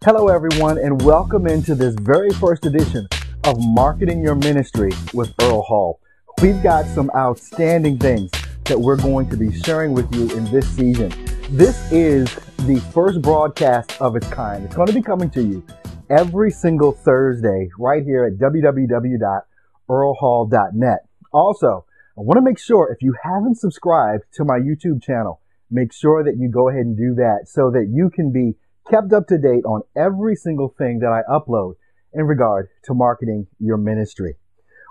Hello everyone, and welcome into this very first edition of Marketing Your Ministry with Earl Hall. We've got some outstanding things that we're going to be sharing with you in this season. This is the first broadcast of its kind. It's going to be coming to you every single Thursday right here at www.earlhall.net. Also, I want to make sure if you haven't subscribed to my YouTube channel, make sure that you go ahead and do that so that you can be kept up to date on every single thing that I upload in regard to marketing your ministry.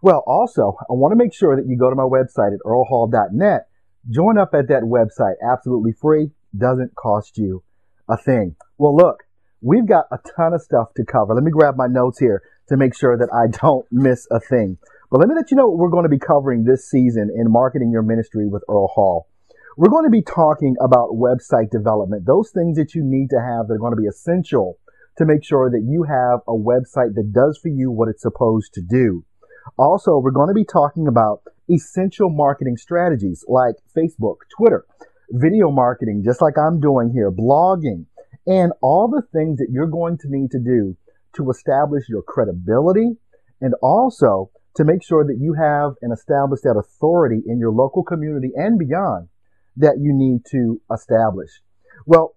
Well, also, I want to make sure that you go to my website at earlhall.net. Join up at that website, absolutely free, doesn't cost you a thing. Well, look, we've got a ton of stuff to cover. Let me grab my notes here to make sure that I don't miss a thing. But let me let you know what we're going to be covering this season in Marketing Your Ministry with Earl Hall. We're going to be talking about website development, those things that you need to have that are going to be essential to make sure that you have a website that does for you what it's supposed to do. Also, we're going to be talking about essential marketing strategies like Facebook, Twitter, video marketing, just like I'm doing here, blogging, and all the things that you're going to need to do to establish your credibility and also to make sure that you have and establish that authority in your local community and beyond that you need to establish. Well,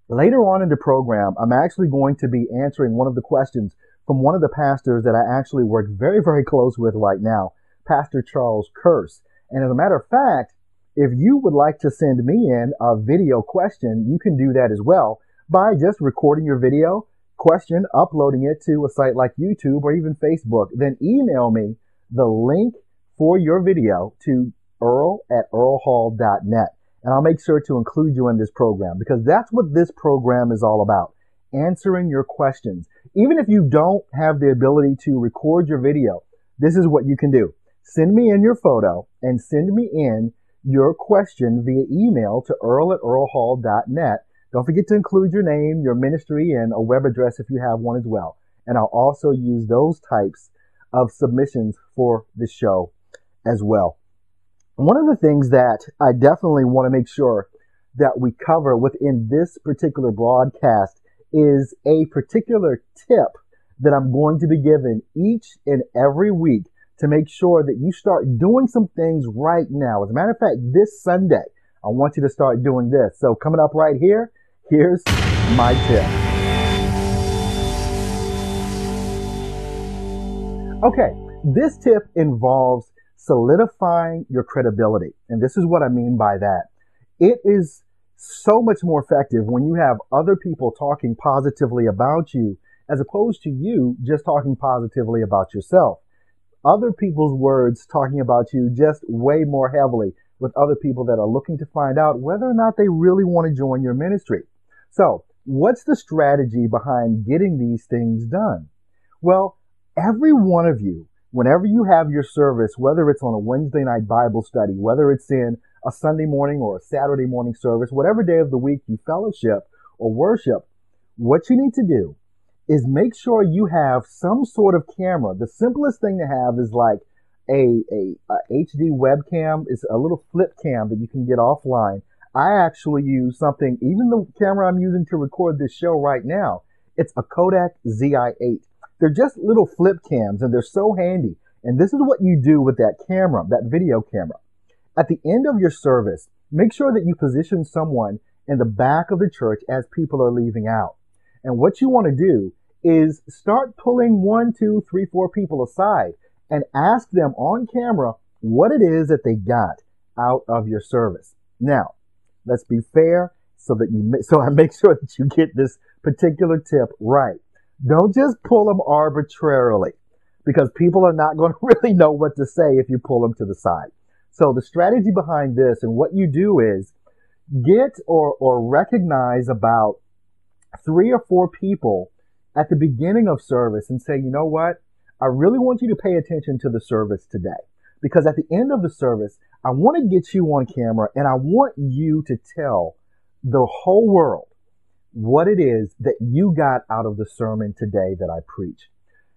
later on in the program, I'm actually going to be answering one of the questions from one of the pastors that I actually work very, very close with right now, Pastor Charles Curse. And as a matter of fact, if you would like to send me in a video question, you can do that as well by just recording your video question, uploading it to a site like YouTube or even Facebook. Then email me the link for your video to Earl@earlhall.net. And I'll make sure to include you in this program because that's what this program is all about, answering your questions. Even if you don't have the ability to record your video, this is what you can do. Send me in your photo and send me in your question via email to Earl@earlhall.net. Don't forget to include your name, your ministry, and a web address if you have one as well. And I'll also use those types of submissions for the show as well. One of the things that I definitely want to make sure that we cover within this particular broadcast is a particular tip that I'm going to be giving each and every week to make sure that you start doing some things right now. As a matter of fact, this Sunday, I want you to start doing this. So coming up right here, here's my tip. Okay, this tip involves solidifying your credibility. And this is what I mean by that. It is so much more effective when you have other people talking positively about you as opposed to you just talking positively about yourself. Other people's words talking about you just way more heavily with other people that are looking to find out whether or not they really want to join your ministry. So, what's the strategy behind getting these things done? Well, every one of you, whenever you have your service, whether it's on a Wednesday night Bible study, whether it's in a Sunday morning or a Saturday morning service, whatever day of the week you fellowship or worship, what you need to do is make sure you have some sort of camera. The simplest thing to have is like a HD webcam. It's a little flip cam that you can get offline. I actually use something, even the camera I'm using to record this show right now, it's a Kodak ZI-8. They're just little flip cams and they're so handy. And this is what you do with that camera, that video camera. At the end of your service, make sure that you position someone in the back of the church as people are leaving out. And what you want to do is start pulling 1, 2, 3, 4 people aside and ask them on camera what it is that they got out of your service. Now, let's be fair so I make sure that you get this particular tip right. Don't just pull them arbitrarily because people are not going to really know what to say if you pull them to the side. So the strategy behind this and what you do is get or recognize about 3 or 4 people at the beginning of service and say, you know what? I really want you to pay attention to the service today because at the end of the service, I want to get you on camera and I want you to tell the whole world what it is that you got out of the sermon today that I preach.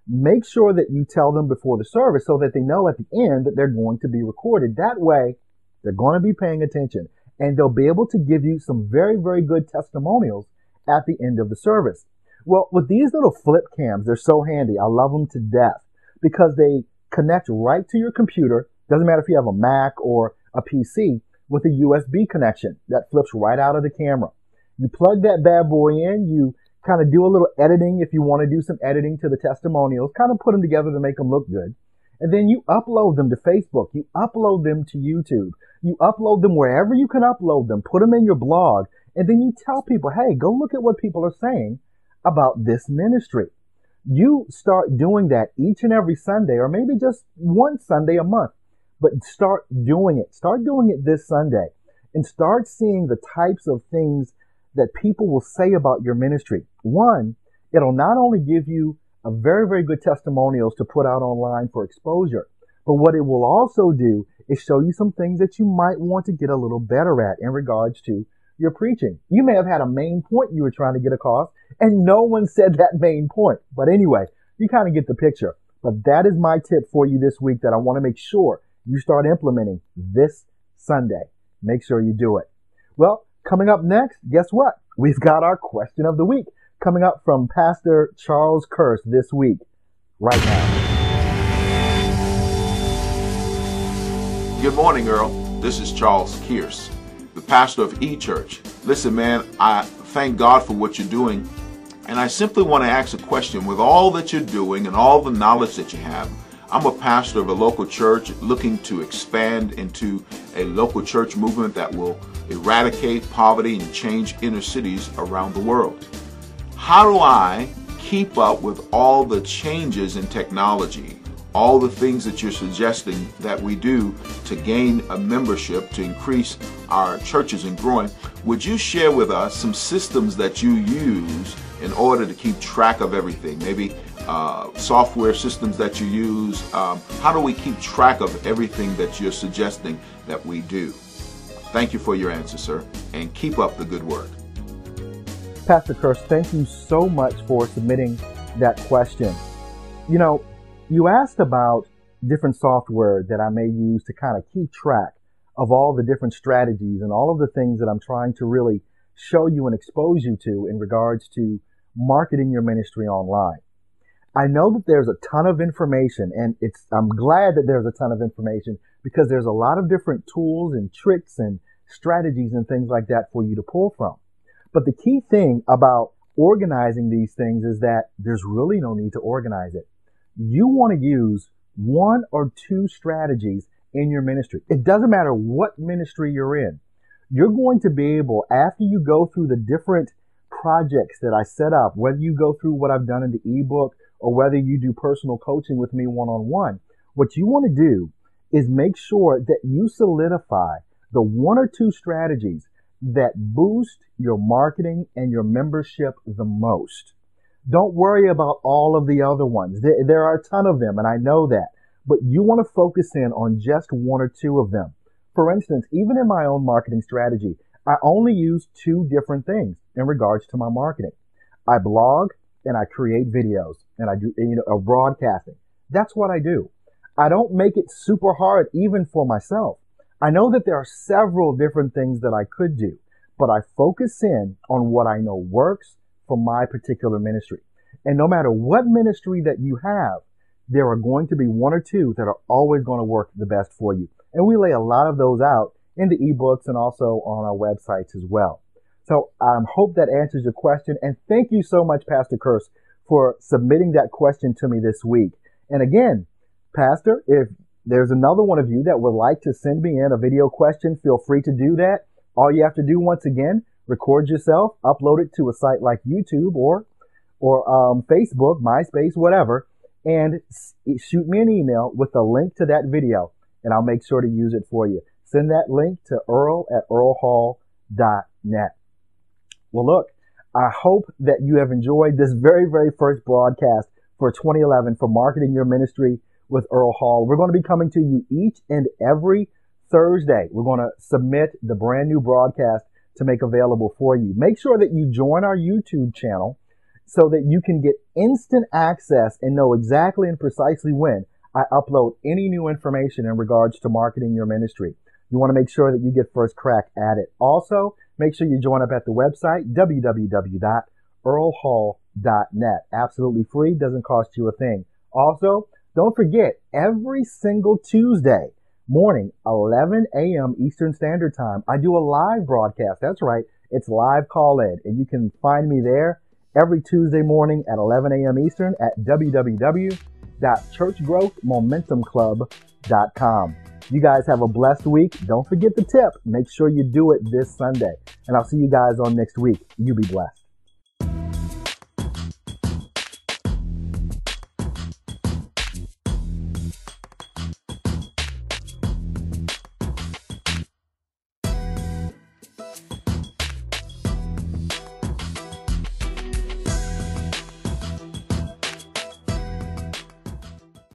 Make sure that you tell them before the service so that they know at the end that they're going to be recorded. That way, they're going to be paying attention and they'll be able to give you some very, very good testimonials at the end of the service. Well, with these little flip cams, they're so handy. I love them to death because they connect right to your computer. Doesn't matter if you have a Mac or a PC, with a USB connection that flips right out of the camera. You plug that bad boy in, you kind of do a little editing if you want to do some editing to the testimonials, kind of put them together to make them look good. And then you upload them to Facebook. You upload them to YouTube. You upload them wherever you can upload them. Put them in your blog. And then you tell people, hey, go look at what people are saying about this ministry. You start doing that each and every Sunday, or maybe just one Sunday a month. But start doing it. Start doing it this Sunday. And start seeing the types of things that people will say about your ministry. One, it'll not only give you a very, very good testimonials to put out online for exposure, but what it will also do is show you some things that you might want to get a little better at in regards to your preaching. You may have had a main point you were trying to get across, and no one said that main point. But anyway, you kind of get the picture. But that is my tip for you this week that I want to make sure you start implementing this Sunday. Make sure you do it. Well, coming up next, guess what? We've got our question of the week coming up from Pastor Charles Kearse this week, right now. Good morning, Earl. This is Charles Kearse, the pastor of eChurch. Listen, man, I thank God for what you're doing, and I simply want to ask a question. With all that you're doing and all the knowledge that you have, I'm a pastor of a local church looking to expand into a local church movement that will eradicate poverty and change inner cities around the world. How do I keep up with all the changes in technology, all the things that you're suggesting that we do to gain a membership, to increase our churches and growing? Would you share with us some systems that you use in order to keep track of everything? Maybe software systems that you use. How do we keep track of everything that you're suggesting that we do? Thank you for your answer, sir, and keep up the good work. Pastor Kearse, thank you so much for submitting that question. You know, you asked about different software that I may use to kind of keep track of all the different strategies and all of the things that I'm trying to really show you and expose you to in regards to marketing your ministry online. I know that there's a ton of information, and I'm glad that there's a ton of information because there's a lot of different tools and tricks and strategies and things like that for you to pull from. But the key thing about organizing these things is that there's really no need to organize it. You want to use one or two strategies in your ministry. It doesn't matter what ministry you're in. You're going to be able, after you go through the different projects that I set up, whether you go through what I've done in the ebook or whether you do personal coaching with me one-on-one, what you want to do is make sure that you solidify the one or two strategies that boost your marketing and your membership the most. Don't worry about all of the other ones. There are a ton of them, and I know that, but you want to focus in on just one or two of them. For instance, even in my own marketing strategy, I only use two different things in regards to my marketing. I blog and I create videos, and I do, a broadcasting. That's what I do. I don't make it super hard even for myself. I know that there are several different things that I could do, but I focus in on what I know works for my particular ministry. And no matter what ministry that you have, there are going to be one or two that are always going to work the best for you. And we lay a lot of those out in the ebooks and also on our websites as well. So I hope that answers your question. And thank you so much, Pastor Kearse, for submitting that question to me this week. And again, Pastor, if there's another one of you that would like to send me in a video question, feel free to do that. All you have to do, once again, record yourself, upload it to a site like YouTube or Facebook, MySpace, whatever, and shoot me an email with a link to that video, and I'll make sure to use it for you. Send that link to earl@earlhall.net. Well, look, I hope that you have enjoyed this very, very first broadcast for 2011 for Marketing Your Ministry with Earl Hall. We're going to be coming to you each and every Thursday. We're going to submit the brand new broadcast to make available for you. Make sure that you join our YouTube channel so that you can get instant access and know exactly and precisely when I upload any new information in regards to marketing your ministry. You want to make sure that you get first crack at it. Also, make sure you join up at the website, www.earlhall.net. churchgrowthmomentum.net. Absolutely free, doesn't cost you a thing. Also, don't forget, every single Tuesday morning, 11 a.m. Eastern Standard Time, I do a live broadcast. That's right, it's live call-in, and you can find me there every Tuesday morning at 11 a.m. Eastern at www.churchgrowthmomentumclub.com. You guys have a blessed week. Don't forget the tip. Make sure you do it this Sunday. And I'll see you guys on next week. You be blessed.